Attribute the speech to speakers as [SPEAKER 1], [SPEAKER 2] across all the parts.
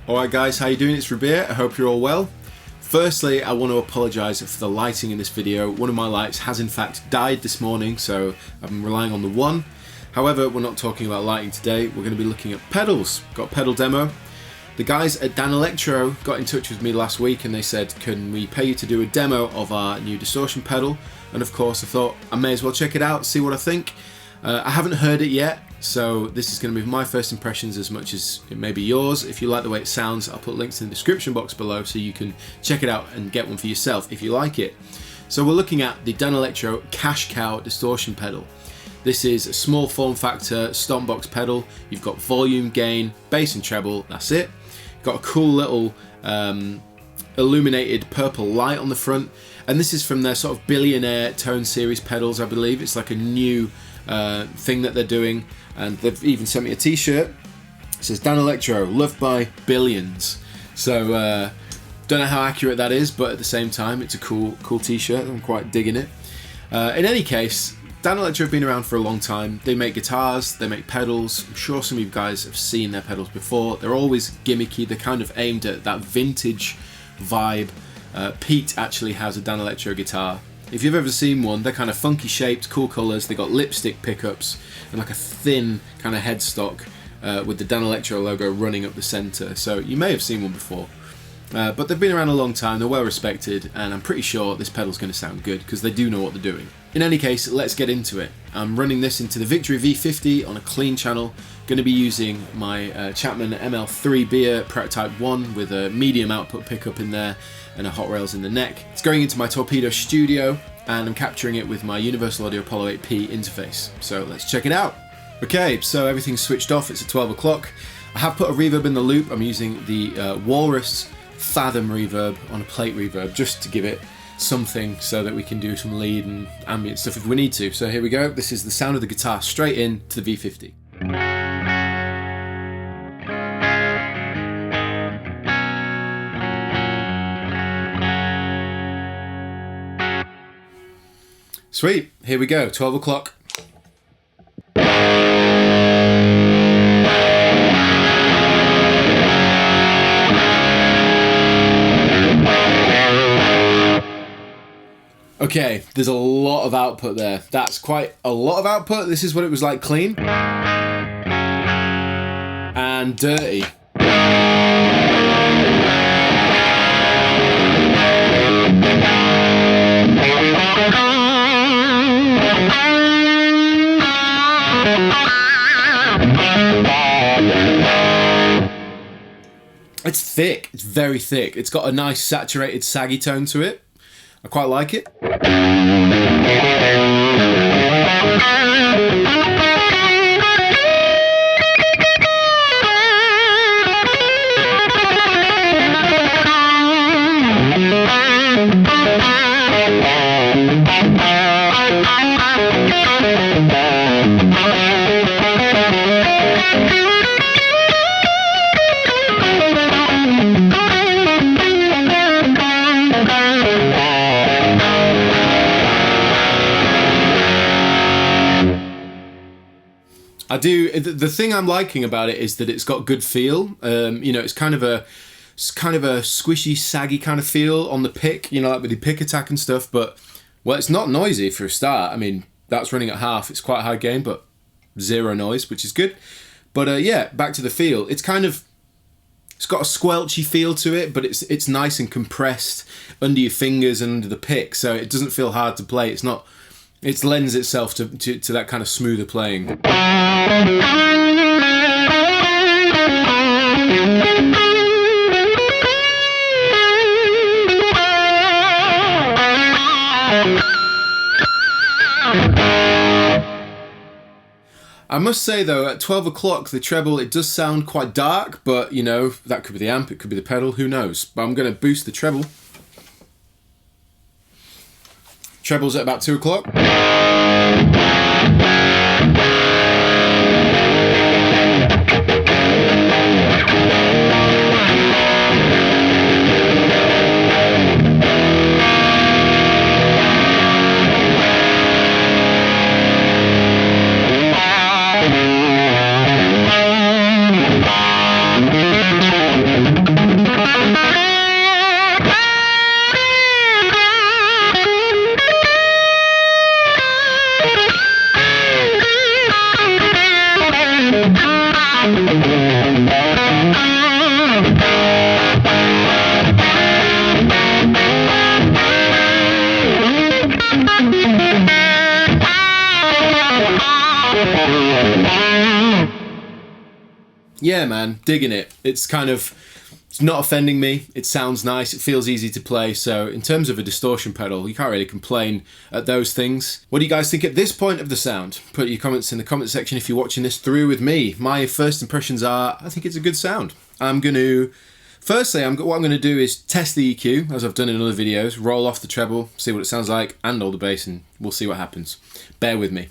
[SPEAKER 1] Alright guys, how you doing? It's Rabea, I hope you're all well. Firstly, I want to apologise for the lighting in this video. One of my lights has in fact died this morning, so I'm relying on the one. However, we're not talking about lighting today, we're going to be looking at pedals. Got a pedal demo. The guys at Danelectro got in touch with me last week and they said, can we pay you to do a demo of our new distortion pedal? And of course I thought I may as well check it out, see what I think. I haven't heard it yet, so this is going to be my first impressions as much as it may be yours. If you like the way it sounds, I'll put links in the description box below so you can check it out and get one for yourself if you like it. So we're looking at the Danelectro Cash Cow distortion pedal. This is a small form factor stomp box pedal. You've got volume, gain, bass and treble, that's it. You've got a cool little illuminated purple light on the front, and this is from their sort of Billionaire tone series pedals, I believe. It's like a new thing that they're doing, and they've even sent me a t-shirt. It says Danelectro, loved by billions. So don't know how accurate that is, but at the same time it's a cool t-shirt. I'm quite digging it. In any case, Danelectro have been around for a long time. They make guitars, they make pedals. I'm sure some of you guys have seen their pedals before. They're always gimmicky. They're kind of aimed at that vintage vibe. Pete actually has a Danelectro guitar. If you've ever seen one, they're kind of funky shaped, cool colours. They got lipstick pickups and like a thin kind of headstock with the Danelectro logo running up the centre. So you may have seen one before. But they've been around a long time, they're well respected, and I'm pretty sure this pedal's going to sound good because they do know what they're doing. In any case, let's get into it. I'm running this into the Victory V50 on a clean channel. Going to be using my Chapman ML3 Beer Prototype 1 with a medium output pickup in there and a hot rails in the neck. It's going into my Torpedo Studio and I'm capturing it with my Universal Audio Apollo 8P interface. So let's check it out. Okay, so everything's switched off, it's at 12 o'clock. I have put a reverb in the loop. I'm using the Walrus Fathom reverb on a plate reverb just to give it something so that we can do some lead and ambient stuff if we need to. So here we go, this is the sound of the guitar straight in to the V50. Sweet, here we go, 12 o'clock. Okay, there's a lot of output there. That's quite a lot of output. This is what it was like clean. And dirty. It's thick, it's very thick. It's got a nice saturated saggy tone to it. I quite like it. The thing I'm liking about it is that it's got good feel. You know, it's kind of a squishy, saggy kind of feel on the pick. You know, like with the pick attack and stuff. But well, it's not noisy for a start. I mean, that's running at half. It's quite high gain, but zero noise, which is good. But yeah, back to the feel. It's got a squelchy feel to it, but it's nice and compressed under your fingers and under the pick, so it doesn't feel hard to play. It lends itself to that kind of smoother playing. I must say though, at 12 o'clock, the treble, it does sound quite dark, but you know, that could be the amp, it could be the pedal, who knows. But I'm going to boost the treble. Treble's at about 2 o'clock. Yeah, man, digging it. It's not offending me. It sounds nice. It feels easy to play. So in terms of a distortion pedal, you can't really complain at those things. What do you guys think at this point of the sound? Put your comments in the comment section if you're watching this through with me. My first impressions are, I think it's a good sound. What I'm going to do is test the EQ, as I've done in other videos, roll off the treble, see what it sounds like, and all the bass, and we'll see what happens. Bear with me.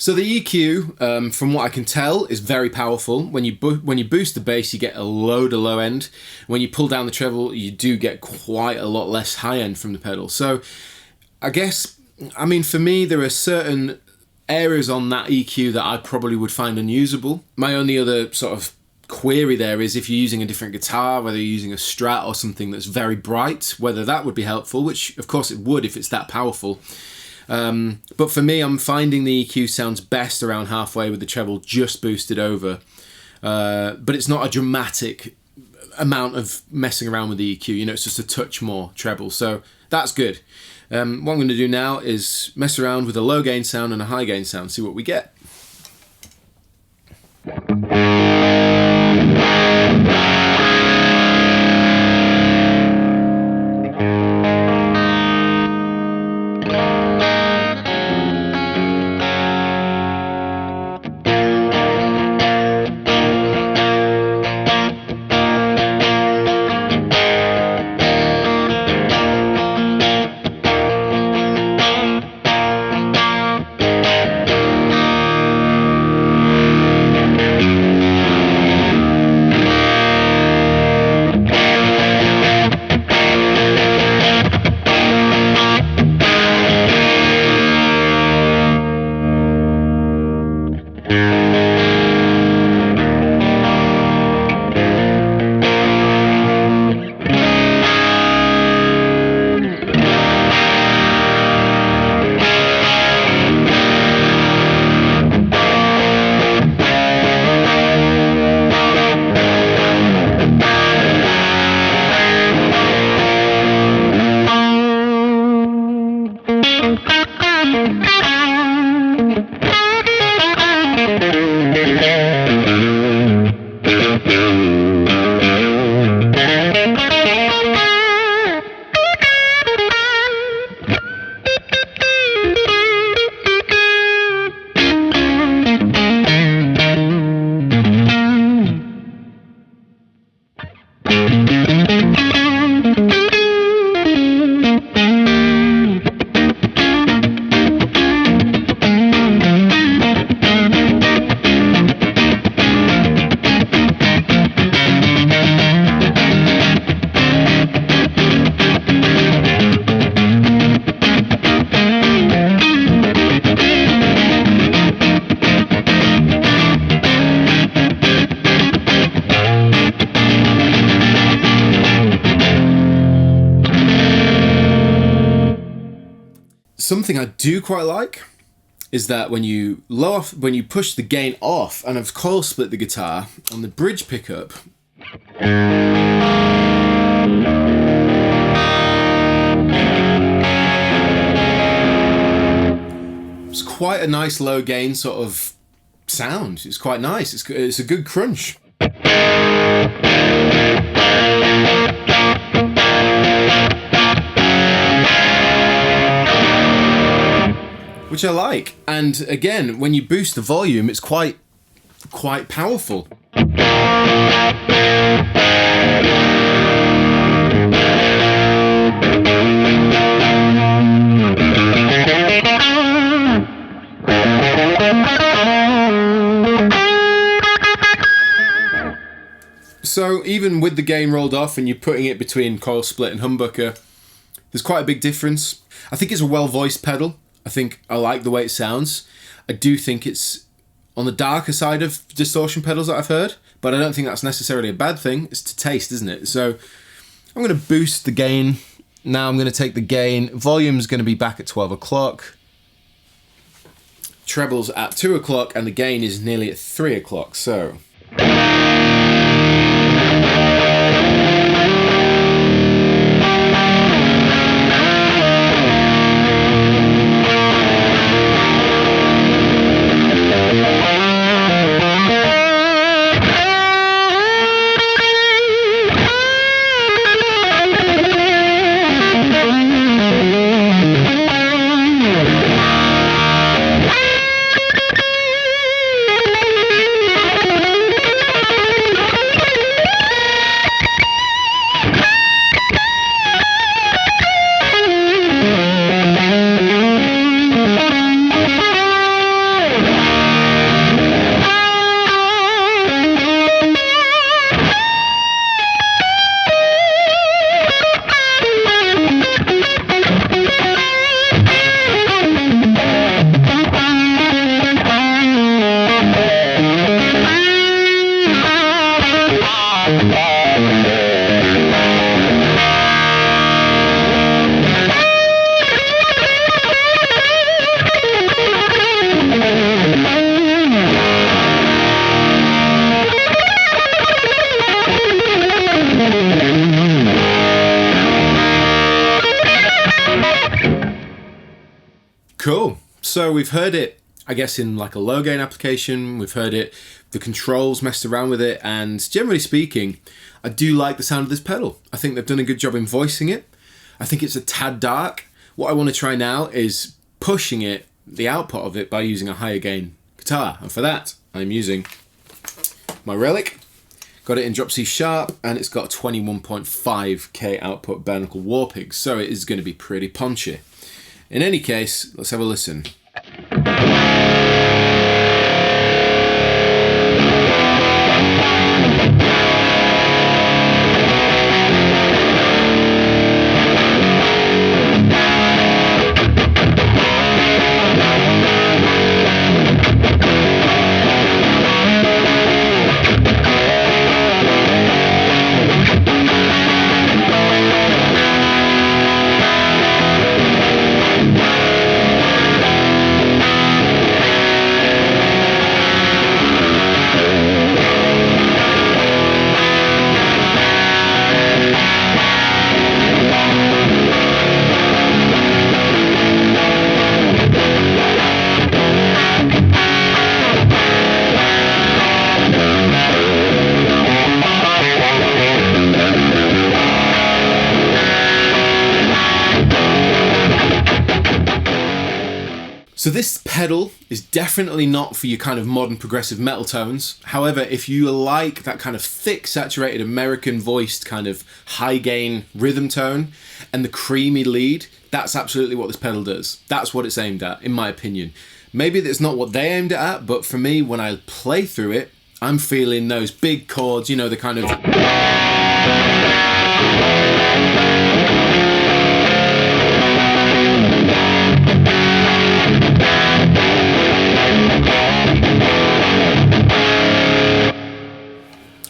[SPEAKER 1] So the EQ, from what I can tell, is very powerful. When you boost the bass, you get a load of low end. When you pull down the treble, you do get quite a lot less high end from the pedal. So I guess, for me, there are certain areas on that EQ that I probably would find unusable. My only other sort of query there is if you're using a different guitar, whether you're using a Strat or something that's very bright, whether that would be helpful, which of course it would if it's that powerful. But for me, I'm finding the EQ sounds best around halfway with the treble just boosted over. But it's not a dramatic amount of messing around with the EQ. It's just a touch more treble. So that's good. What I'm going to do now is mess around with a low gain sound and a high gain sound, see what we get. Something I do quite like is that when you push the gain off, and I've coil split the guitar on the bridge pickup, it's quite a nice low gain sort of sound. It's quite nice. It's a good crunch. Which I like. And again, when you boost the volume, it's quite powerful. So even with the gain rolled off and you're putting it between coil split and humbucker, there's quite a big difference. I think it's a well-voiced pedal. I think I like the way it sounds. I do think it's on the darker side of distortion pedals that I've heard, but I don't think that's necessarily a bad thing. It's to taste, isn't it? So I'm going to boost the gain. Now I'm going to take the gain. Volume's going to be back at 12 o'clock. Treble's at 2 o'clock, and the gain is nearly at 3 o'clock. So... Cool. So we've heard it, I guess, in like a low gain application. We've heard it, the controls messed around with it, and generally speaking, I do like the sound of this pedal. I think they've done a good job in voicing it. I think it's a tad dark. What I want to try now is pushing it, the output of it, by using a higher gain guitar. And for that, I'm using my Relic. Got it in drop C sharp, and it's got a 21.5K output bare knuckle Warpig, so it is going to be pretty punchy. In any case, let's have a listen. So this pedal is definitely not for your kind of modern progressive metal tones. However, if you like that kind of thick, saturated, American voiced kind of high gain rhythm tone and the creamy lead, that's absolutely what this pedal does. That's what it's aimed at, in my opinion. Maybe that's not what they aimed it at, but for me, when I play through it, I'm feeling those big chords, you know, the kind of...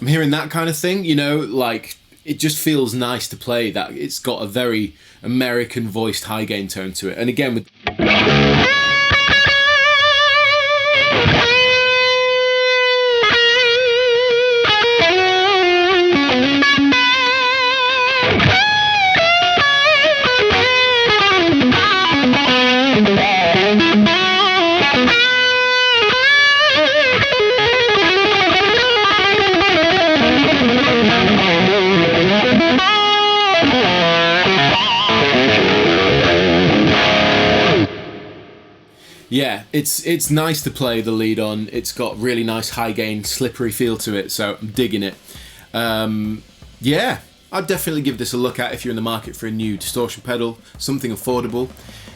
[SPEAKER 1] I'm hearing that kind of thing, you know, like it just feels nice to play that. It's got a very American voiced high gain tone to it. And again, with yeah, it's nice to play the lead on. It's got really nice high gain, slippery feel to it, so I'm digging it. Yeah, I'd definitely give this a look at if you're in the market for a new distortion pedal, something affordable.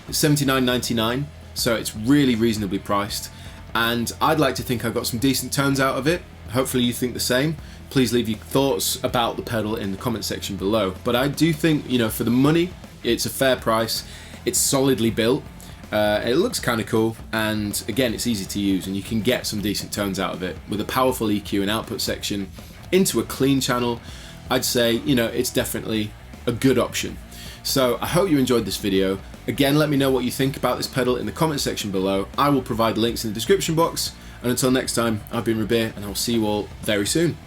[SPEAKER 1] It's $79.99, so it's really reasonably priced, and I'd like to think I got some decent tones out of it. Hopefully you think the same. Please leave your thoughts about the pedal in the comment section below. But I do think, you know, for the money, it's a fair price. It's solidly built. It looks kind of cool, and again, it's easy to use, and you can get some decent tones out of it with a powerful EQ and output section into a clean channel. I'd say, you know, it's definitely a good option. So I hope you enjoyed this video. Again, let me know what you think about this pedal in the comment section below. I will provide links in the description box. And until next time, I've been Rabea, and I'll see you all very soon.